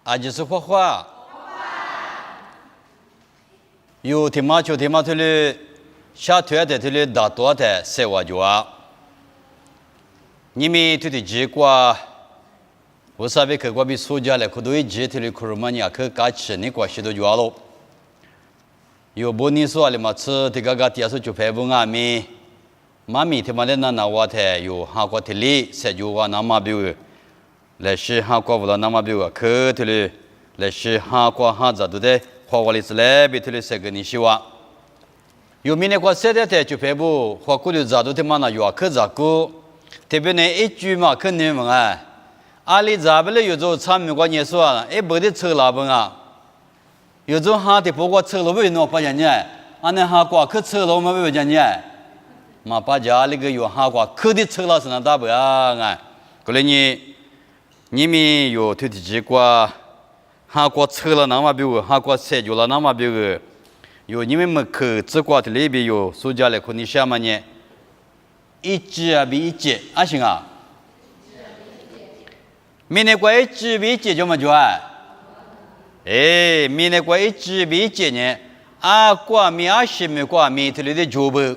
啊，就是画画。有天马球天马头的下腿的头的大多的塞瓦就啊，你们头的结果，我啥别去过比苏家来，可都一直头的库尔玛尼亚去搞起，你过许多就了。有不你说的嘛，吃这个第二次就拍不阿米，妈咪他妈的那我的有韩国的里，塞就我那么比。来是韩国不了那么比个，可头的来是韩国韩子都在花花里子来比头的这个你希望。有明年过现在的就拍不，花古的咋都他妈那有啊，可咋个？特别呢一句嘛，肯定嘛啊，阿里咋不了有种产品过年说啊，一不的车老本啊，有种哈的不过车老本喏，不讲呢，俺那韩国可车老么不讲呢，嘛把家那个有韩国可的车老是那大不啊啊，过来你。你们有推的结果，韩国车了那么比个，韩国车就了那么比个，有你们门口直挂的那边有暑假来可你想嘛呢？一级啊比一级，啊行啊？明年过一级比一级就么就啊？哎，明年过一级比一级呢？啊，过米啊是米过米头里的脚步，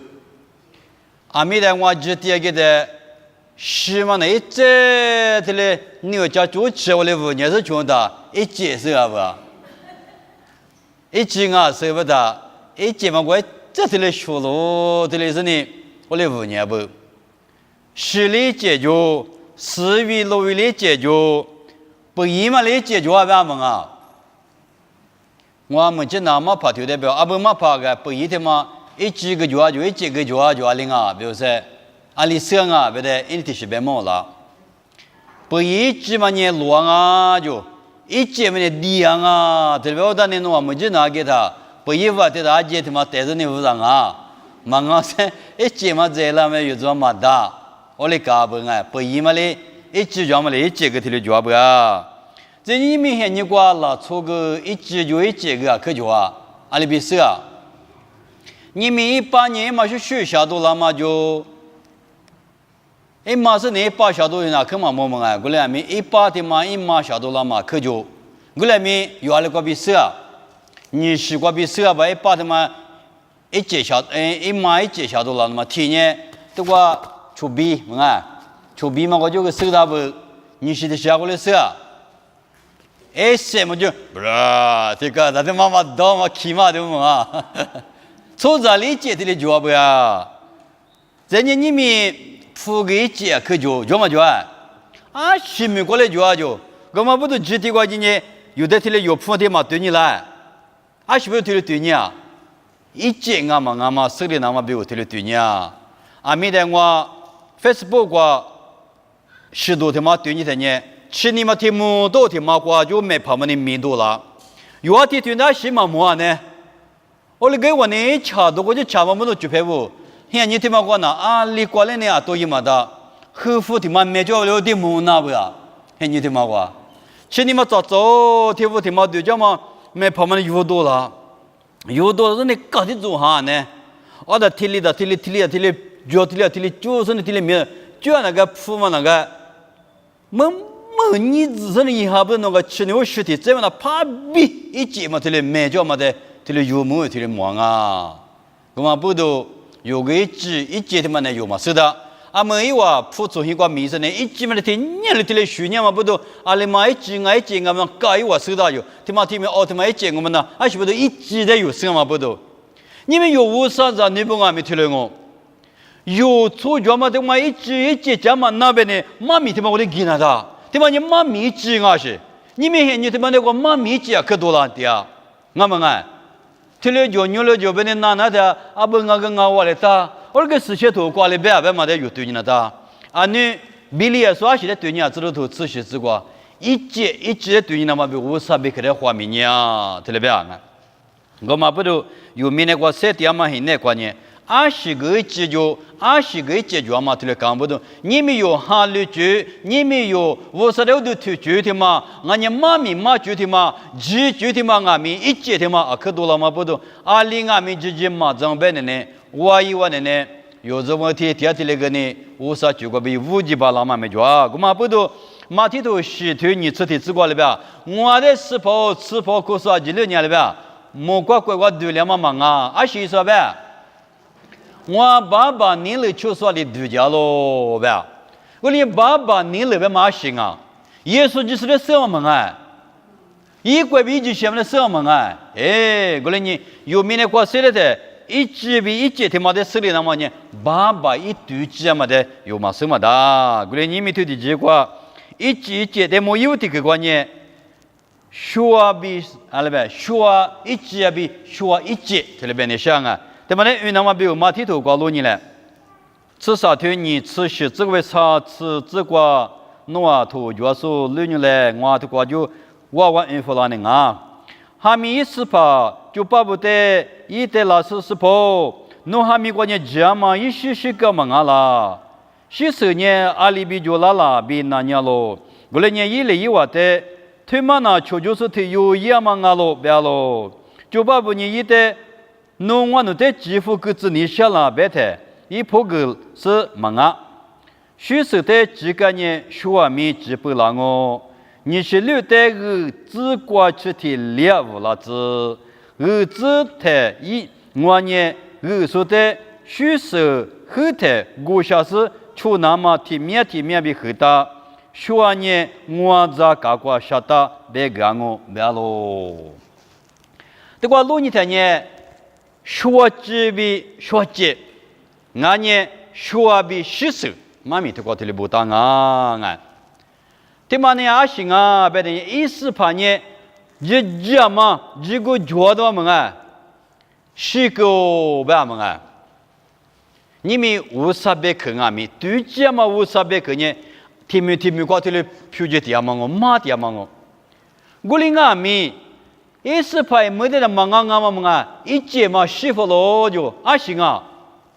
啊米的我只第二个的。是嘛？那一这里你要家住吃我的五年是穷的，一节是啊不？一斤啊是不的，一节嘛我这里学路这里是呢，我的五年不，十里解决，四位六位的解决，不一嘛的解决啊不啊？我们这那么怕头代表，啊不嘛怕个不一的嘛，一几个月就一几个月就零啊，比如说。阿里生啊，别的一天是别忙了，不一直嘛你乱啊就，一直嘛你低啊，特别我当年我们就拿给他，不一话对他姐他妈带着你屋上啊，忙啊噻，一直嘛在那边有做嘛的，我来搞不啊，不一嘛嘞，一直就嘛嘞，一直个头里做不啊，这你明显你挂了，出个一直就一直个可就啊，阿里比是啊，你们18年嘛是学校都了嘛就。一马是你18小度那可嘛么么啊？过来咪18的嘛1马小度了嘛可就，过来咪有阿拉个比是啊，你是个比是啊吧？18的嘛一节小1马1节小度了嘛，天呢这个出比么啊？出比嘛我就个手大不，你是的下过来是啊？哎什么就不啦？这个咱的妈妈到嘛起码的么啊？从这里接的的就不呀？人家你们。付给钱可就嘛就啊，是美国来就，我们不都集体过今年有的天嘞有付的嘛对你来，是不是对了对你啊？一节俺嘛手里那么比我对了对你啊，没得我 Facebook 过10多天嘛对你的呢，吃你嘛天么多天嘛过就没跑嘛你米多了，有啊天对那是嘛么呢？我那个我呢吃多我就吃嘛么多就拍不。现你听嘛过呢？你过来呢啊，多一嘛的，后父听嘛没叫了的木那不呀？现你听嘛过？去你嘛早天父听嘛对叫嘛没跑嘛有多了，有多了你搞的做哈呢？我的体力就是那体力没，就那个父嘛那个，你只是你还不那个吃牛食的，这样的怕比一节嘛体力没叫嘛的，体力有木体力忙啊，我们不都？有个一节他妈的有嘛？是的，没有啊，付出一个名声呢，一节嘛的天，你的天嘞虚年嘛不都？里嘛一节我们搞一话收到有，他妈奥特曼一节我们呢，是不是一节的有生嘛不都？你们有无啥子你不俺没听了我？有出脚嘛的嘛一节讲嘛那边呢，妈咪他妈我的给那的，他妈你妈咪一节啊是，你们现你他妈那个妈咪一节可多了的啊，俺们啊。听了就牛了就被你拿那的，不我跟我来打，我个事情头挂里边嘛的有对你那打，你比例也说是的对你啊，知道头仔细之过，一节对你那么比无啥比可的画面呀，听了别啊？我嘛不都有明年过3点嘛现在过年，20个解决嘛，听了讲不懂，你们有哈律局，你们有56的推决的嘛，俺家妈咪嘛决的嘛，几决的嘛，俺们一节的嘛，可多了嘛不懂，里俺们之间嘛装备的呢，我以为的呢，有这问题第二天那个呢，我啥结果比5级吧，老妈没做啊，我嘛不懂。马蹄头洗腿你吃腿吃过了呗？我的吃跑可是26年了呗？莫怪我对了嘛啊！啊是说呗？我爸爸你了就说的对家喽呗？我的爸爸你了呗嘛行啊？耶稣就是的什么啊？一怪比一句什么的什么啊？哎，我的你有名的话说的的。一句比一句他妈的手里那么呢，爸爸一对句嘛的有嘛什么的，过来你们头的结果，一句的没有这个观念，说比啊那边说一句比说一句，这里边的想啊，对么呢？因为那么比如马蹄头搞路你了，吃啥头你吃些这个啥吃这个弄啊头就说路你来，我头瓜就我应付了你啊。哈密一斯帕就巴不得一得拉斯斯婆，侬哈密过年家嘛一时个忙啊啦，许十年阿里比就拉比那年咯，过来年一来一往的，推嘛那求就是推有一忙啊咯，别咯，就巴不你一得，侬我侬得几乎个子你下啦别的，一破个是忙啊，许十的几个年说米几不啦我。你是留在自国去的猎物了子，自的一我呢，说的虚实后头我下是出那么体面比后大，说呢我在搞过晓得别个我别咯。这个路你看呢，说几比说几，我呢说比虚实，妈咪这个这里不当啊。他妈呢阿行啊，别的一时怕呢，一家嘛，一个觉得嘛啊，是个别嘛啊，你们无啥别看啊咪，对家嘛无啥别看呢，听没过这里표제点嘛我，马点嘛我，我哩啊咪，一时怕没得嘛啊，一节嘛师傅咯就阿行啊，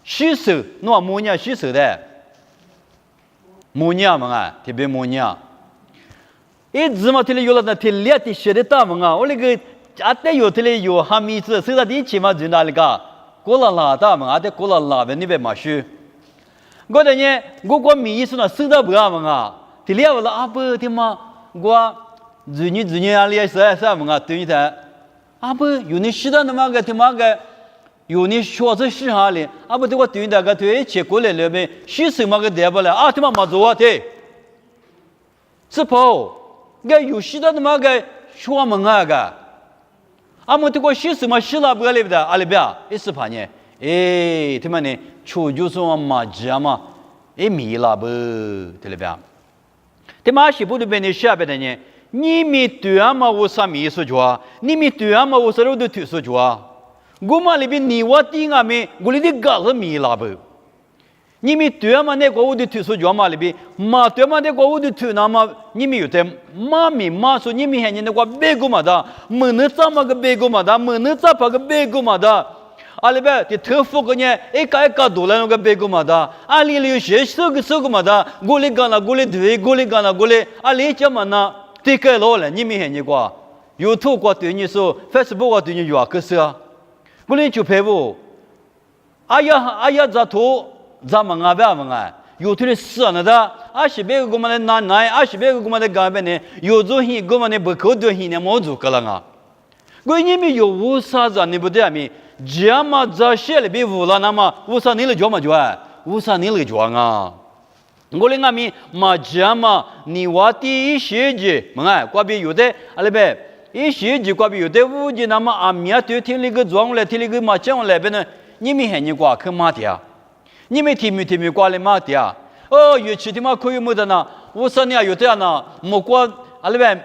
洗手，侬母娘洗手的，母娘嘛啊，特别母娘。一直嘛，这里有了那天两天学的大门啊，我那个阿得有这里有哈密子，现在第一起嘛就哪里个，过了拉大门，阿得过了拉边那边嘛去。我的呢，我米是那收到不啊门啊，这里我了阿不的嘛，我子女阿里啥门啊，对你的，阿不有你识得那么个他妈个，有你学着识下哩，阿不对我对你个对一切过来了呗，学什么个得不了啊？他妈嘛做啊对，是跑。个有些的那个学门啊个，阿么这个学什么学了不来不的，阿里边一时怕呢，哎，他们呢，求就是我嘛家嘛，哎米了不，对了边，他妈西部那边的下边的呢，你们对啊嘛我啥米说话，你们对啊嘛我啥都推说话，我嘛里边你我顶啊me，我里的搞是米了不。你们对嘛那个我的推说话嘛里边，嘛对嘛那个我的推那么，你们有的嘛咪嘛说你们还那个别个嘛的，没能怎么个别个嘛的，没能咋把个别个嘛的，阿里边的头发个呢，一个多了那个别个嘛的，阿里有些手个嘛的，我里干了我里对，我里干了我里，阿里讲嘛呢，这个老了，你们还那个，有头个对你说 ，Facebook 对你有个是啊，我里就拍不，哎呀咋头。咱们啊，别问啊，有的是那的，20个我们的拿，20个我们的干边呢，有做些我们的不可多些呢，没做个了啊。我你们有无啥子你不对啊？咪，这么这些里边无了，那么无啥你来做嘛做啊？无啥你来做啊？我哩俺们嘛这么你话第一学期，问啊，过边有的阿里边一学期过边有的五级，那么阿米啊对听那个装来，听那个嘛讲来边呢，你们还你过去嘛的啊？你们听没挂来嘛的啊？哦，乐器的嘛可以没得呢。我说你啊有的啊呢，莫挂阿里边，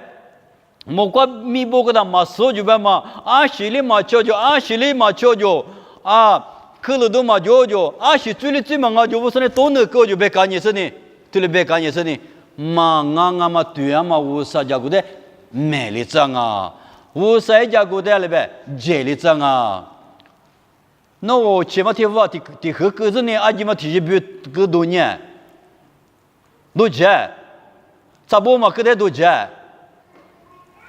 莫挂米包个的嘛手就边嘛，20里嘛20里嘛啊，可乐都嘛20最里最嘛我就我说你都能够就别干你说呢，对了别干你说呢，嘛俺嘛对啊嘛我啥家伙的买了张啊，我啥家伙的阿里边借了张啊。那我前面听话的和个子呢，阿姐嘛提起比个多年，多钱，差不多嘛，个得多钱。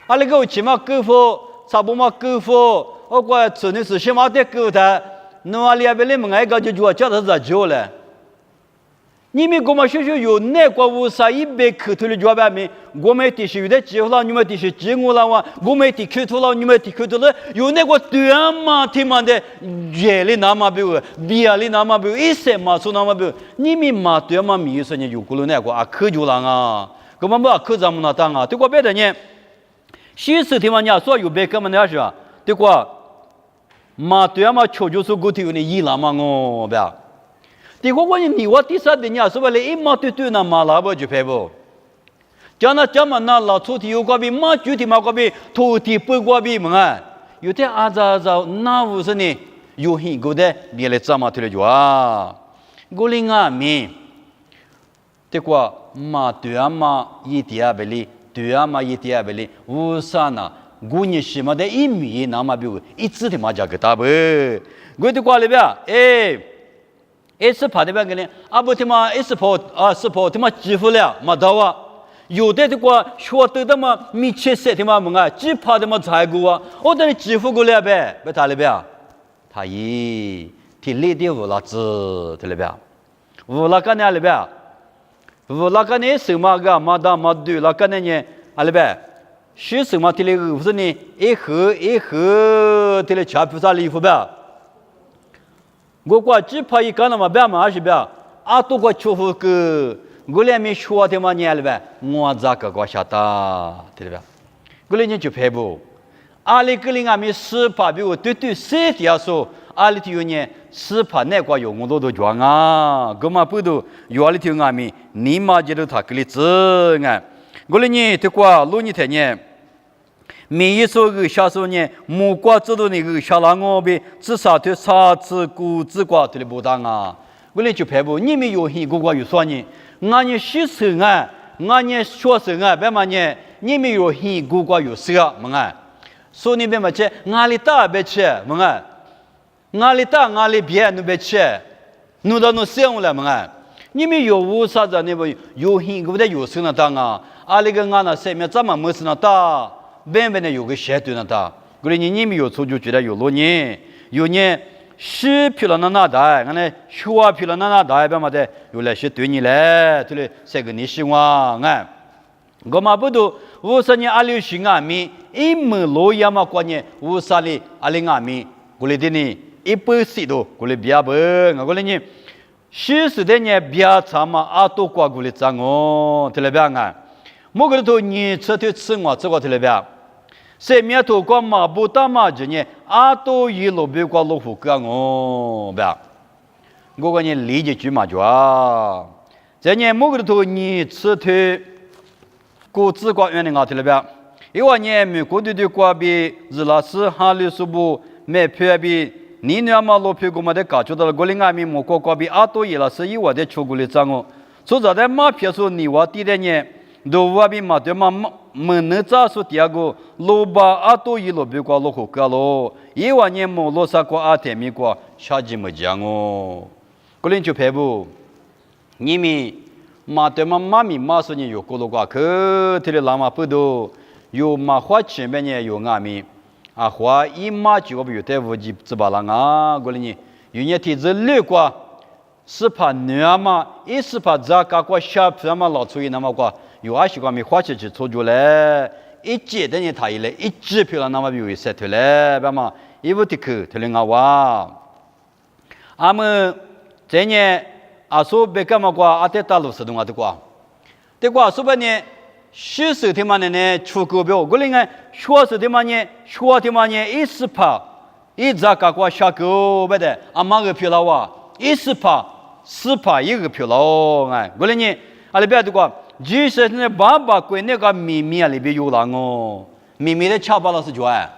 阿那个前面购付，差不多嘛购付，我过昨天是先嘛得购的，那阿里边嘞门外个就叫他咋叫嘞？你们我们学学有那个无啥一百口头的教白没？我们的是有的几了，你们的是几我了哇？我们的口头了，你们的口头了，有那个对嘛？听嘛的，夜里那么不，夜里那么不，一些嘛说那么不，你们嘛对嘛？米说你有过了那个啊，口就了啊，我们不口咱们那当啊，对个别的呢，西式听嘛人说有别个嘛那是啊，对个嘛对嘛，求就是过头的伊拉嘛我不要。第五个你我第三点呀，是为了一马对对那马拉不就赔不？讲那讲嘛那老出题有个比马具体嘛个比土地不个比嘛？有的阿扎扎那无是呢？有很多的别来怎么推了就啊？我另外面，这个马对啊马一点不离，对啊马一点不离，无啥呢？我你什么的一米那么比一直的嘛价格大不？我的话里边哎。一次跑的边个呢？啊不，他妈一次跑啊，是跑他妈几乎了，没到啊。有的这个学得的嘛，米切塞他妈么啊，几跑的嘛才过啊。我等你几乎过了呗，别他里边，他一体力的无拉子，这里边，无拉个呢里边，无拉个呢什么个嘛到嘛对，拉个呢啊里边，是什么体力不是呢？一盒体力吃不啥礼服呗。我过几拍一干了嘛，别嘛还是别，啊都过出乎个，我连没说的嘛年了呗，我咋个过下打，对吧？我连你就赔不，阿里个里俺们十八比我对对谁的说，阿里头呢十八那个有我都装啊，我嘛不都有阿里头俺们，你嘛就都他个里子啊，我连你这个路你睇呢？每一首个小时呢，木瓜制度那个小狼我呗，至少对啥子谷子瓜对的不当啊！为了就排布，你们有很多个有说呢，俺呢洗手啊，俺呢学生啊，别嘛呢，你们有很多个有事啊，么啊？说你别嘛去，俺里打别去，么啊？俺里打俺里别你别去，弄到弄生了么啊？你们有无啥子那个有很多的有事那当啊？阿里个俺那上面怎么没事那打？边边呢有个斜对那他，过来你们有出就觉得有路呢，有呢西皮了那大，俺呢西瓦皮了那大，边嘛的有那些对你嘞，对嘞，这个你希望啊，我嘛不都50年阿里新阿米，一门路亚嘛过年50里阿里阿米，过来的呢140度，过来比亚不，过来呢40的呢比亚长嘛阿多过过来涨哦，对嘞边啊，莫个头你吃对吃我这个对嘞边。谁面头光马不打马子呢？阿多一路别过路虎干哦，别，我个人理解句嘛就啊，这年某个头你吃推，果子瓜园的阿头了别，因为年美国的瓜比日拉斯哈里苏布买票比你那嘛路票过嘛的搞出到了，我另外面莫瓜比阿多伊拉是以外的出过来涨哦，所以在马票说你话低的呢。都话比嘛对嘛门能咋说第二个路把阿多一路别过路口干咯，一万年没路上过阿天米过下季没讲哦，个人就赔不，你们嘛对嘛妈咪妈说你有过路过去，这里拉嘛不多，有嘛花钱边呢有阿米，啊花一马就不有带无几只巴郎啊，个人呢有年体质累过，是怕女嘛，一是怕咋个过小朋友嘛老出去那么过。有阿西瓜没花钱去操作嘞，一节的人他一来，一节票了那么有一些退嘞，别嘛，一无的去退了哇。阿们这年阿说别干嘛瓜，阿得大陆是东阿的瓜，这瓜说白呢，虚实的嘛呢，出口表，我另外学实的嘛呢，学的嘛呢，一时怕，一咋个瓜下口不的，阿妈个票了哇，一时怕，十怕一个票了哎，我另呢，阿里边的瓜。其实呢，爸爸归那个秘密里边有了哦，秘密的吃饱了是叫哎，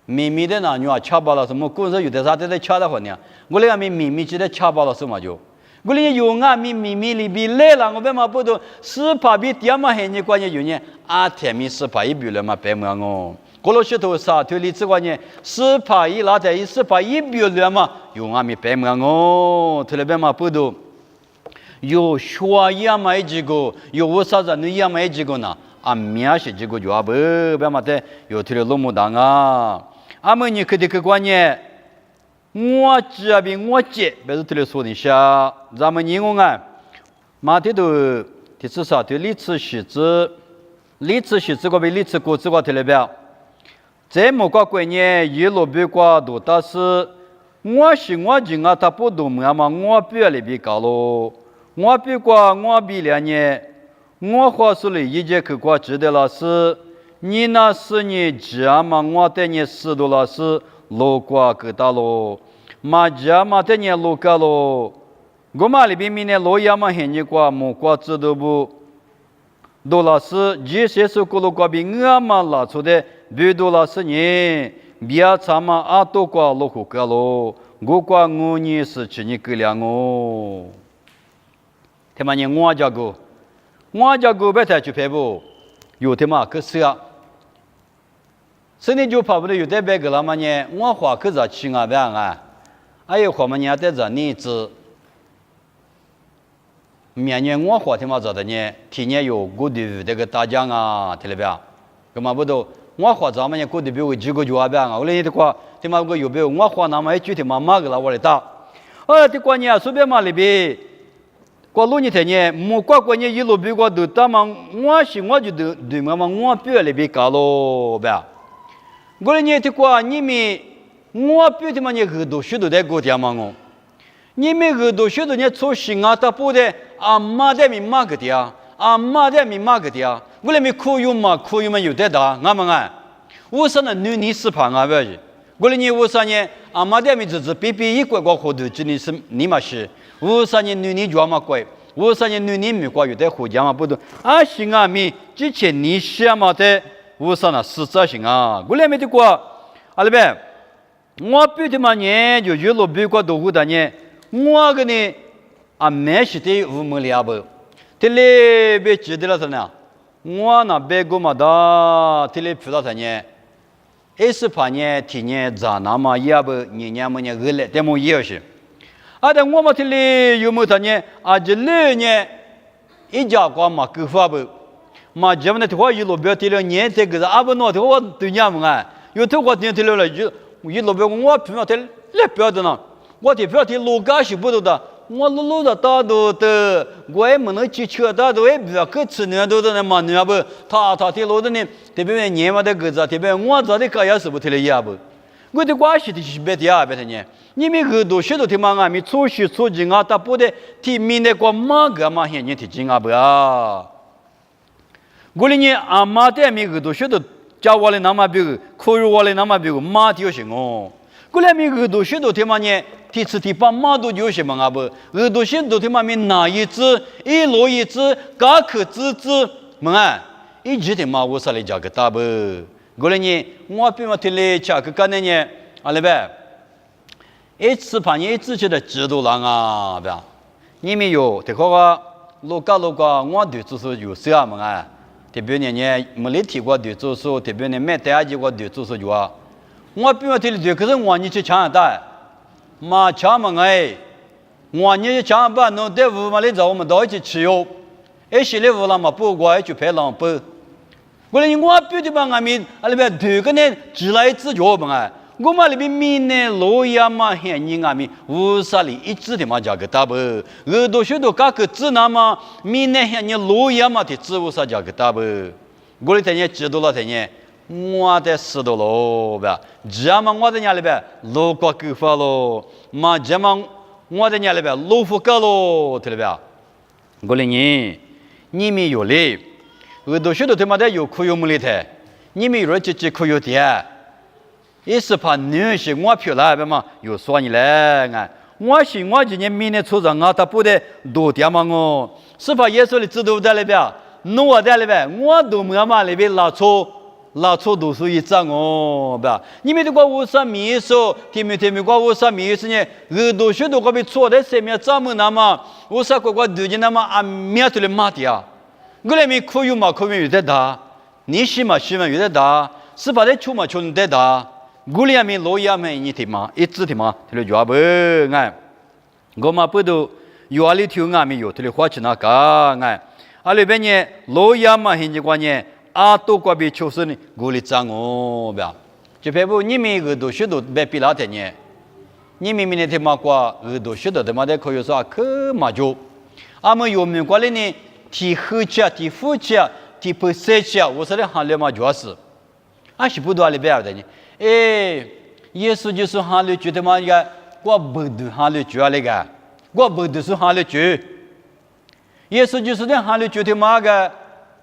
秘密的男女啊吃饱了什么？故事有的啥子在吃的话呢？我那个秘密记得吃饱了什么就？我那有啊秘密里边来了，我为嘛不都十八比第二嘛还你关键有呢？啊，天米十八一比了嘛白么哦？过了许多啥推理之关呢？十八一拉在十八一比了嘛，有啊咪白么哦？推了白嘛不都？有学业嘛一几个，有我啥子你也嘛一几个呢？啊，面是几个就啊不，别嘛的，有提了那么大啊。阿们你肯定去关呢，我只啊比我姐，别是这里说的下，咱们英文啊，马蹄头第至少对历次写字，历次写字个比历次过字个特别表，这么个观念一路比过都但是，我是我人啊，他不懂么嘛，我比里比高咯，我比过我比2年，我话说了一节课过知道了是，你那是你知啊嘛，我对你10多了是。路过个大路，马家马的年路个路，我马里边明年路也嘛很你过，木过知道不？多老师，这些是过路过比我嘛拉出的，比多老师呢，别他妈阿多过路虎个路，我过我呢是去你个两哦，他妈呢我家个别太去陪不，有他妈可是啊。现在就跑不了，有点别个了嘛呢？我花可咋去啊？别啊！还有花嘛呢？在这呢子，明年我花他妈咋的呢？今年有过的这个大奖啊，听了别？干嘛不都？我花咱们呢过的比我几个月啊？别啊！我来的话，他妈个有别？我花那么一句他妈妈个了我来打。这过年随便嘛里边，过路年天呢，没过年一路比过都打嘛，我就对嘛，我比里边搞咯，别。我来年的话，你们我比他妈你很多许多在国家嘛我，你们很多许多人做新啊，他不的啊妈的咪妈个的啊，啊妈的咪妈个的啊，我来咪可有嘛有得打，俺们啊，我说那女是胖啊不是，我来年我说呢，啊妈的咪就是比一块个活头，今年是你嘛是，我说呢女抓嘛贵，我说呢女没挂有得活家嘛不多，啊新啊咪之前你想嘛的。我说那实在行啊，我来没得过，阿里边，我比他妈呢就一路比过多户的呢，我个呢啊没是的五毛两不，这里别记得了是呢，我那别个嘛的，这里知道是呢，18年提年咋那么也不年么呢个来，这么也是，啊但我们这里有没得呢？啊这里呢一家光嘛够发不？嘛，咱们的话一路标提了年这个阿不诺的话对伢们啊，有的话年提了一路标我平常的来标的呢，我的标题路高是不多的，我路的大多的，我也没能去车大多也不要去吃呢多的那嘛呢不，他的路的呢，特别年嘛的个子，特别我这的个也是不提了也不，我的关系的是别的啊别的呢，你们很多许多的嘛啊，咪出去出境啊，他不得提明的个嘛个嘛现在提境啊不啊。我哩呢，阿妈的米个都晓得，教我哩那么比个，可以我哩那么比个，妈就行哦。我哩米个都晓得，他妈呢，第次第八妈都就行嘛阿不，个都晓得他妈咪哪一只，一路一只，嘎可支么啊，一直他妈我说哩叫个大不，我哩呢，我比嘛听哩吃个干呢，阿哩呗，一次怕你一次觉得知道了啊，对吧？你们有这个路高，我对就是有啥么啊？特别呢，没来提过对做手，特别呢，没带几个对做手就啊。我比我提的对，可是我你去抢的，嘛抢嘛哎，我你去抢吧，弄得屋嘛来找我们到一起吃哟。一些来屋了嘛，不过就拍两包。我来我比的嘛，俺们那边对个呢，只来自脚嘛哎。我们那边民呢，老爷嘛，很人俺们乌沙里一直的嘛叫个大不，耳朵许多各个字那么民呢，很人老爷嘛的字乌沙叫个大不，我的天爷知道了天爷，我的知道了吧？这嘛我的家里边老过够发咯，嘛这嘛我的家里边老富高咯，对了吧？我的你们有嘞，耳朵许多他妈的有苦有没哩的，你们有人就苦有的。也是怕女性我漂亮嘛，有说你来啊！我今年明年出生啊，他不得多点嘛我，是怕耶稣的指导在那边，弄我在那边，我都没嘛那边拉错读书一张哦，吧？你们这个我啥秘书，听没过我啥秘书呢？耳朵许多个被错在上面怎么那么？我啥个对着那么啊面对的马的啊？我那边可有有得大，你是嘛有得大，是怕在出嘛出得大。古里面老爷们一天嘛，一直天嘛，他就抓不哎，我嘛不都有阿里条俺们有，他就花钱那个哎，阿里边呢老爷嘛现在关呢，阿多个别就是呢，古里脏哦，吧？就别不你们个都许多别比那天呢，你明明的他妈瓜耳朵晓得他妈的可以说可嘛就，俺们有没过来呢？提后家、提夫家、提不塞家，我说的行列嘛主要是，俺是不多里边的呢。哎，耶稣就是行列觉得嘛个，我不读行列主要那个，我不读是行列主。耶稣就是的行列觉得嘛个。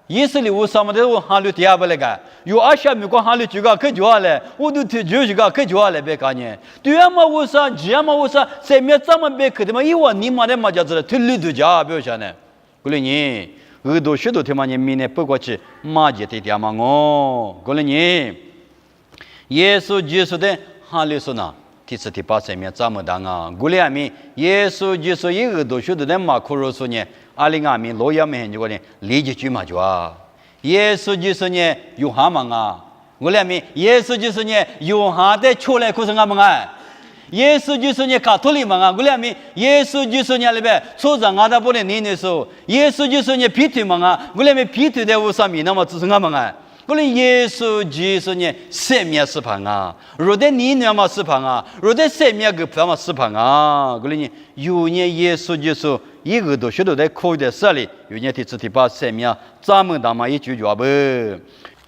耶稣里我什么的我行路第二不那个，有阿下面个行路就个可就了，我都提就个可就了别干呢。对啊嘛我说，这样嘛我说，谁没这么别可的嘛？一万你妈的嘛叫子了，推理都家不要想呢。过来你耳朵许多他妈你明年不过去马姐的爹嘛我，过来你耶稣就是的行路说呢。第四第八上面怎么当啊？过来面耶稣就是一个多许多的马可罗说呢。20年罗亚面就个呢，理解句嘛就啊，耶稣就是呢有哈嘛啊，我俩面耶稣就是呢有哈的出来可是俺们啊，耶稣就是呢卡托利嘛啊，我俩面耶稣就是呢那边出长俺的不能念的时候，耶稣就是呢皮腿嘛啊，我俩面皮腿的无上面那么只是俺们啊。过来耶稣就是呢生命是旁啊，若在你那么是旁啊，若在生命个旁嘛是旁啊。过来呢，有呢耶稣就是一个多许多在可以的事里，有呢第四第八生命咱们他妈一句话不，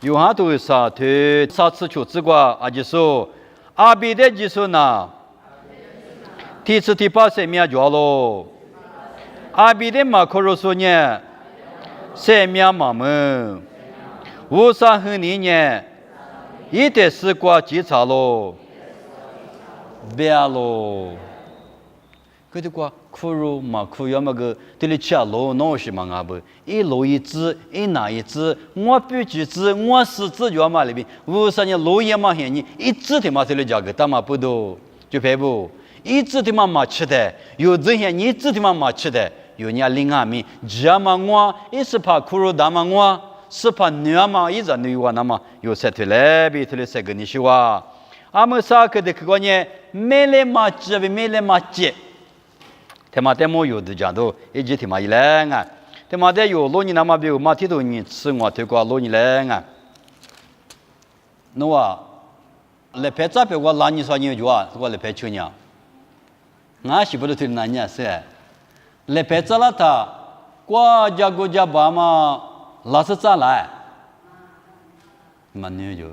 有很多啥的啥次求之过啊就说阿比的就说呢，第四第八生命就咯，阿比的马可罗说呢，生命嘛么。无上和你呢，一点时光检查咯，别咯。搿啲话苦肉嘛苦要么个，对你吃肉孬是嘛阿不？一肉一只，一拿一只，我必几只，我四只就嘛里边。无上呢肉也嘛嫌你，一只他妈对你价格，他妈不多，就赔不？一只他妈嘛吃的，有这些你一只他妈嘛吃的，有人另外面，只嘛我，一是怕苦肉大嘛我。是怕女嘛，一直女娃那么有些推来比推来些个你说话，俺们啥个的个呢？没来嘛接，没来嘛接，他妈的没有的讲都一直他妈一来啊，他妈的有老年那么比如马提头你吃我推过老年来啊，侬啊，来拍照片我拉你说你就啊，我来拍去年，俺是不是推那年是？来拍照了他，国家爸妈。老是咋来？蛮牛就。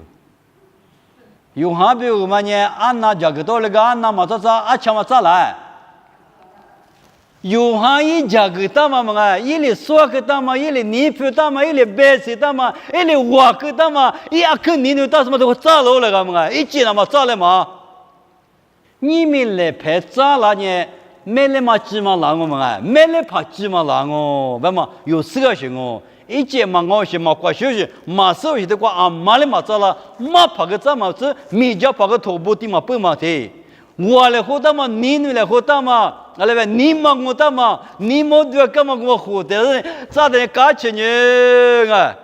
有哈比如嘛呢？俺那家个到那个俺那嘛咋阿强嘛咋来？有哈一家个大嘛嘛，一里说个大嘛，一里泥皮大嘛，一里白色大嘛，一里瓦个大嘛，一阿克泥牛大什么都咋了那个嘛？一见那么咋了嘛？你们来拍咋了呢？没来嘛鸡嘛狼我们啊，没来怕鸡嘛狼哦，不嘛有四个行哦。一见嘛我是嘛挂休息，马手是的挂啊马里嘛糟了，马拍个怎么子，米家拍个头部地嘛不嘛的，我来活的嘛，你来活的嘛，阿来呗，你嘛我的嘛，你没对干嘛我活的，咋的搞起呢啊？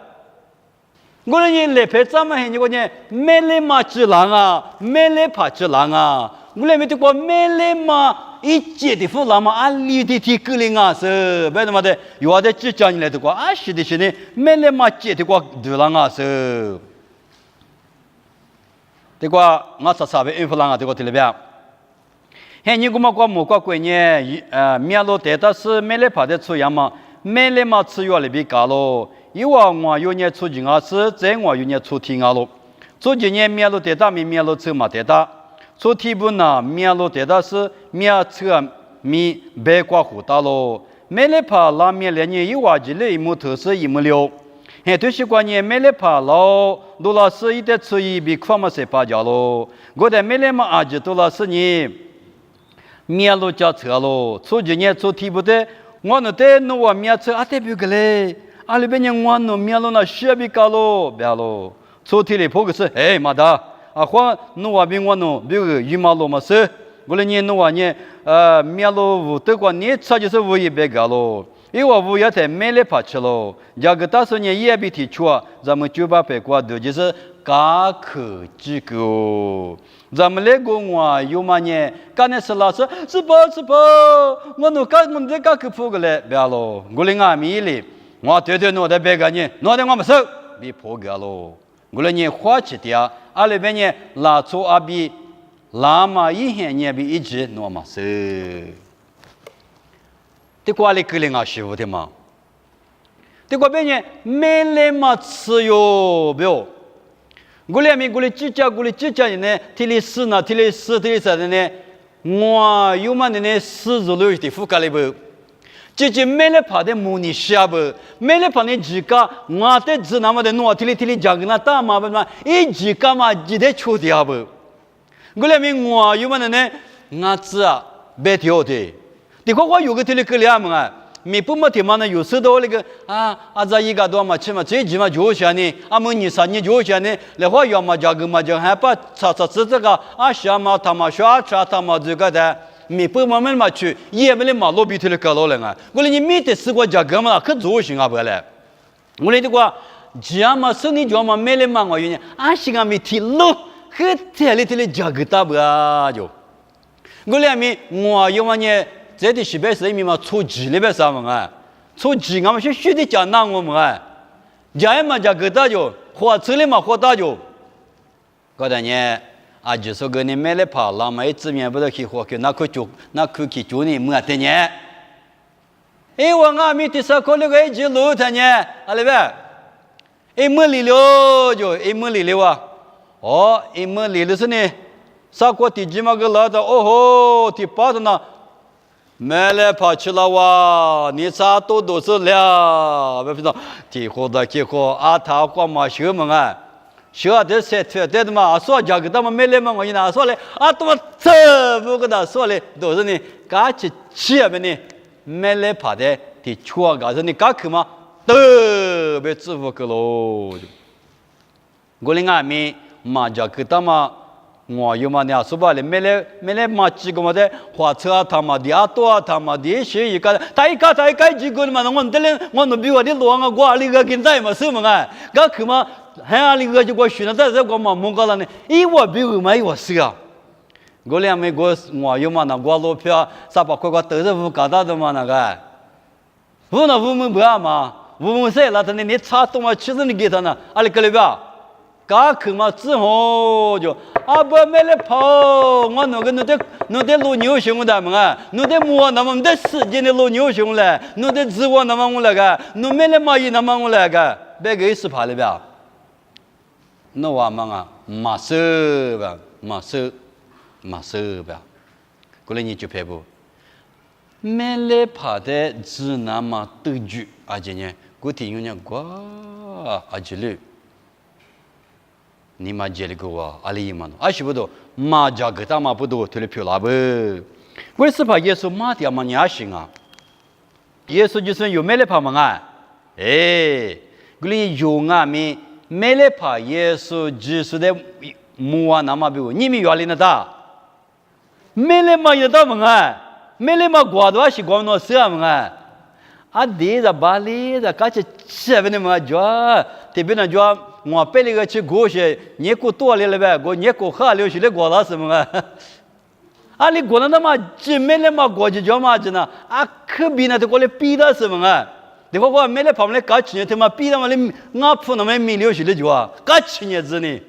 我说你来拍怎么很你个呢？没来嘛只狼啊，没来怕只狼啊，我来没得过没来嘛。一节的父老嘛，俺里的提格林啊是，别他妈的，有的只讲你来的话，俺是的是呢，没来嘛节的话，对了啊是，这个我啥被应付了啊，这个对了别，嘿，你给我们过木过过年，面路带的是没来跑的出样嘛，没来嘛吃药里边搞咯，有我有年出境啊是，在我有年出天啊咯，出今年面路带大面面路车嘛带大。做题本呢，面路得到是面车面白瓜胡大咯，没来怕拉面来年一瓦几嘞，一亩头是一亩六，还对习惯年没来怕老多老师一点出一比快么些八家咯，我在没来嘛阿姐多老师呢，面路加车咯，做今年做题不的，我那得弄我面车阿得不个嘞，阿里边人我弄面路那学比高咯，别咯，做题里破个是哎妈的。啊，或侬话比我侬，比如羽毛罗嘛是，我来年侬话呢，面罗乌德国年差就是乌一百个咯，因为乌也在没来爬去咯，这个大时呢也比提出啊，咱们900块多就是高科技个，咱们那个话有嘛呢？刚才是老师是不，我侬刚我们这高科普个嘞，别咯，我来俺米哩，我对侬在别个呢，侬在我们手比破个咯。我来年花起点，阿里边呢拉出阿比拉玛一天也比一直诺嘛是。这瓜里格林啊，师傅的嘛。这瓜边呢，没来嘛吃哟，不要。我俩咪过来几家呢，提里死呢，提里死的呢，我有嘛的呢，死着了的覆盖里不。这没来怕的模拟下不，没来怕的几个，我的只那么的诺提里讲个那大嘛不嘛，一几个嘛记得出的啊不。我俩咪我有嘛的呢，我只啊白条的。你看我有个提里个俩么啊？没不嘛天嘛呢？有时到那个啊，这一个多嘛吃嘛，这几嘛就些呢，么你3年就些呢，那话要么这个嘛就还把吃这个下嘛他嘛下吃他嘛这个的，没不嘛嘛去，也没得嘛罗比提里个老人啊，我你没得试过这个嘛，可做行啊不嘞？我那个这嘛是你叫嘛没得嘛我有呢，是个没提路，可提里这个大不啊就，我俩咪我有嘛呢？这的西北是咪嘛出鸡那边啥么啊？出鸡俺们是学的讲那我们啊，讲嘛讲个大就，火车里嘛火大就，搞得呢就是个你买来跑了嘛，一直面不得去火去，那可去做呢么的呢？我俺们的啥考虑个一直路的呢？那边，么离了就么离了啊？么离了是呢？啥过地几嘛个老的哦吼，地八的呢？买来跑去了哇！你啥都是了，不知道提货的结果他光嘛修嘛啊，修的是对的嘛，说价格他们买来嘛，我一拿说嘞多么这不跟他说嘞，都是呢，嘎起吃不呢，买来跑的提错个是你嘎去嘛，都被支付个喽。我另外面嘛价格他嘛。我有嘛呢？说白了，没来嘛几个嘛的，火车他妈的多他妈的是一个，他一个几个嘛，我们我比我的路啊，我那个跟在嘛是嘛啊，刚去嘛，还那个就我选了，在这个嘛蒙个了呢，我比我嘛我是啊，我俩美国我有嘛那我路票300块都是搞到的嘛那个，我们不要嘛，我们谁了？他那你差多嘛，其实你给他呢，阿里个里边。刚去嘛之后就不没来跑，我那个那得路牛熊的嘛，那得摸那么得时间的路牛熊嘞，那得自我那么我那个，那没来嘛一那么我那个，别个是怕了呗。那我们马手吧，马手吧，过来你就拍不？没来怕的只那么得住，今年过天有人过这里。你妈接了个哇，阿里嘛诺，是不多，妈家个他妈不多，推了票了不？为什么耶稣妈的嘛娘行啊？耶稣就是有没来怕嘛啊？这里有啊没来怕耶稣就是的母啊那么比你们原来那大，没来嘛也大嘛啊？没来嘛挂多是挂那是嘛啊？这个巴黎的，看起吃不那么多，这边那叫。我背了个去过去，你过多了呗，你过喝流去的过了什么啊？你过了那么几没那么过去叫嘛子呢？可比那都过来比的什么啊？你看我没来旁边搞去年他妈比他妈的我铺那么米流去的叫啊，搞去年子呢？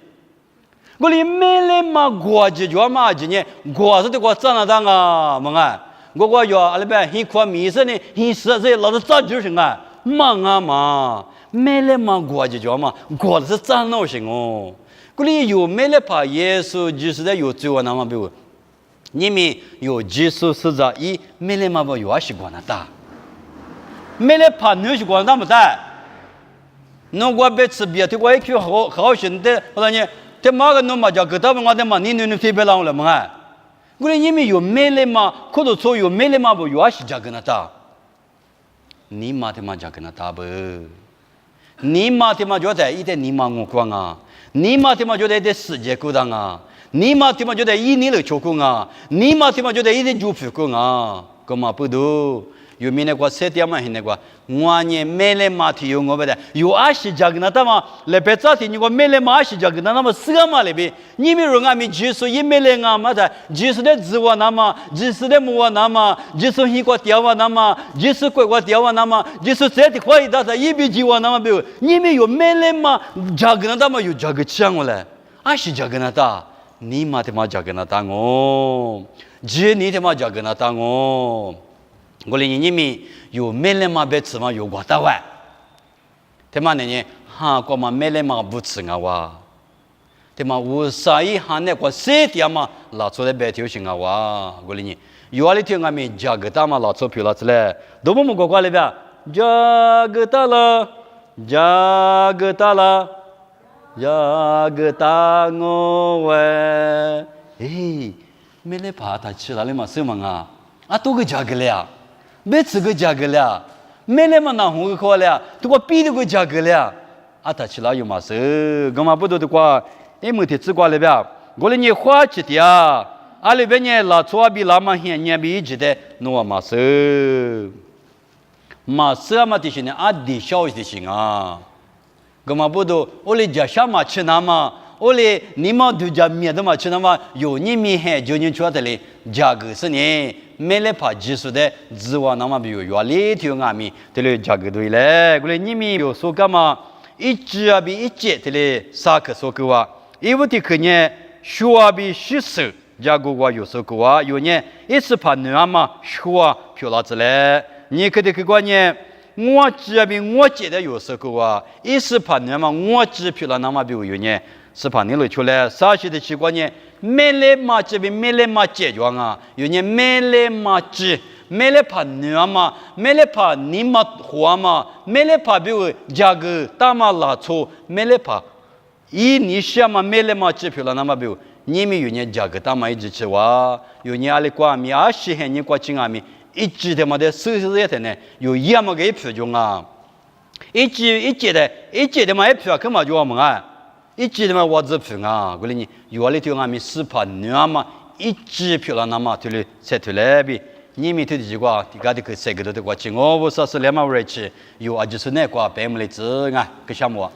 我哩没来嘛过去叫嘛子呢？过是的过长了当啊，么啊？我要阿里边很快米色呢，很实在，老是早就是啊，忙啊嘛。没来嘛过去叫嘛，过的是真闹心哦。这里有没来怕耶稣就是在有罪恶那么比如，你们有耶稣是在没来嘛不有习惯那大，没来怕你习惯那么大，那我别吃别的，我一去好心的，我说你，他妈个弄嘛叫个他们我的嘛，你特别浪了嘛？这里你们有没来嘛，可都说有没来嘛不有习惯那大，你妈的嘛叫跟那大不？你妈他妈觉得一点你妈我光啊，你妈他妈觉得一点世界孤单啊，你妈他妈觉得一年的秋空啊，你妈他妈觉得一点就皮空啊，干嘛不都？有明年过7天嘛，现在过我呢没来马蹄有我不的，有20家个那他妈来别早天你我没来马20家个那么4个嘛来呗，你们说俺们技术也没来俺嘛的，技术的自我那么，技术的木那么，技术一个掉啊那么，技术怪个掉啊那么，技术这的可以的，一笔计划那么比如，你们有没来嘛家个那他妈有家个抢过来，20家个那他，你妈的妈家跟他当哦，姐你的妈家跟他当哦，我连你们有没来嘛别吃嘛有过大碗，他妈呢哈过嘛没来嘛不吃啊哇，他妈我啥一哈那个谁的嘛拉出来白条行啊哇，我连你有啊里天俺们家个大嘛拉出票拉出来，都不么过过来边，家个大了，家个大了。Jaga ngowe, mele pata chila le masemanga. Atu ke jaga le, betsu ke jaga le, mele mana hu ke le, tu ko pi ke jaga le. Ata chila yo masu, gama bodo tu kwa, muti tsu kwa le bia, gole ni hua chi dia, ale benye la chua bi la ma hian nya bi ji de no masu. Masu ma ti shine adi shao di shinga. Gama bodo ole jasha ma chena ma ole nima du jamia de ma chena ma yo ni mi he jo ni chua de le jag se ne mele pa ji su de zwa na ma bi yo le ti nga mi de le jag do le gole ni mi yo so ka ma ichi abi ichi de le sa ka so ku wa i bu ti ke ne shua bi shi su jago wa yo so ku wa yo ne is pa na ma shua pyo la zle le ni ke de ke kwa ne我这边我记得有时候啊，一时怕你嘛，我只票了那么比如呢，是怕你来出来，啥时的习惯呢？没来嘛这边没来嘛解决啊，有呢没来嘛只，没来怕你嘛，没来怕你嘛活嘛，没来怕比如这个大嘛拉错，没来怕，一你想嘛没来嘛只票了那么比如，你们有呢这个大嘛一直吃哇，有呢阿里瓜米阿西很你瓜青阿米。一直的嘛的收拾这呢，有一么个票种啊，一节的嘛一票干嘛就我们啊，一节的嘛我只票啊，过来你有里头俺们四盘你嘛一节票了那么对了才对了比，你们头的几个，第个的个谁个都的过去，我不说是两毛人去，有啊就是那个白木的子啊，个项目。